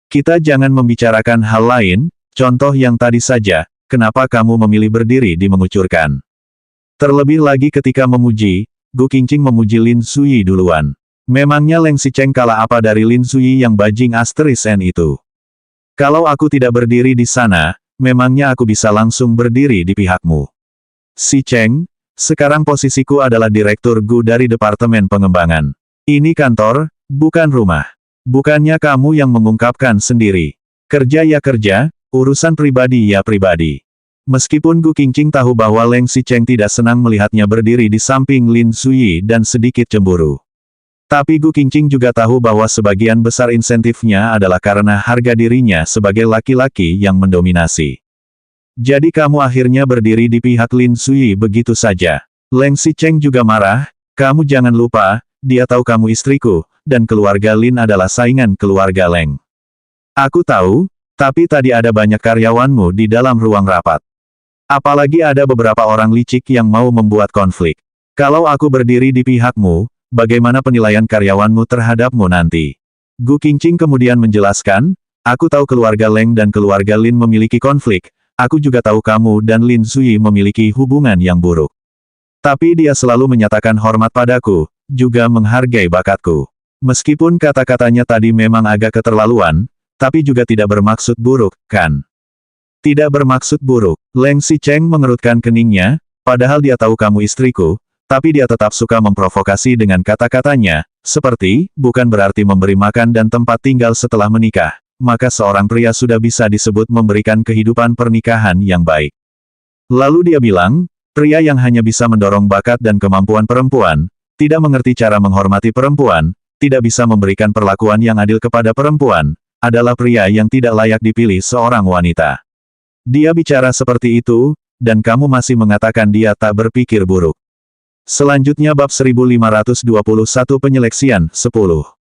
Kita jangan membicarakan hal lain, contoh yang tadi saja, kenapa kamu memilih berdiri di mengucurkan. Terlebih lagi ketika memuji, Gu Qingqing memuji Lin Suyi duluan. Memangnya Leng Xicheng kalah apa dari Lin Suyi yang bajing asteris N itu? Kalau aku tidak berdiri di sana, memangnya aku bisa langsung berdiri di pihakmu. Xicheng, sekarang posisiku adalah Direktur Gu dari Departemen Pengembangan. Ini kantor, bukan rumah. Bukannya kamu yang mengungkapkan sendiri. Kerja ya kerja, urusan pribadi ya pribadi. Meskipun Gu Qingqing tahu bahwa Leng Xicheng tidak senang melihatnya berdiri di samping Lin Suyi dan sedikit cemburu. Tapi Gu Qingqing juga tahu bahwa sebagian besar insentifnya adalah karena harga dirinya sebagai laki-laki yang mendominasi. Jadi kamu akhirnya berdiri di pihak Lin Suyi begitu saja. Leng Xicheng juga marah, kamu jangan lupa, dia tahu kamu istriku, dan keluarga Lin adalah saingan keluarga Leng. Aku tahu, tapi tadi ada banyak karyawanmu di dalam ruang rapat. Apalagi ada beberapa orang licik yang mau membuat konflik. Kalau aku berdiri di pihakmu, bagaimana penilaian karyawanmu terhadapmu nanti? Gu Qingqing kemudian menjelaskan, aku tahu keluarga Leng dan keluarga Lin memiliki konflik, aku juga tahu kamu dan Lin Suyi memiliki hubungan yang buruk. Tapi dia selalu menyatakan hormat padaku, juga menghargai bakatku. Meskipun kata-katanya tadi memang agak keterlaluan, tapi juga tidak bermaksud buruk, kan? Tidak bermaksud buruk. Leng Xicheng mengerutkan keningnya, padahal dia tahu kamu istriku, tapi dia tetap suka memprovokasi dengan kata-katanya, seperti, bukan berarti memberi makan dan tempat tinggal setelah menikah, maka seorang pria sudah bisa disebut memberikan kehidupan pernikahan yang baik. Lalu dia bilang, pria yang hanya bisa mendorong bakat dan kemampuan perempuan, tidak mengerti cara menghormati perempuan, tidak bisa memberikan perlakuan yang adil kepada perempuan, adalah pria yang tidak layak dipilih seorang wanita. Dia bicara seperti itu, dan kamu masih mengatakan dia tak berpikir buruk. Selanjutnya bab 1521 penyeleksian, 10.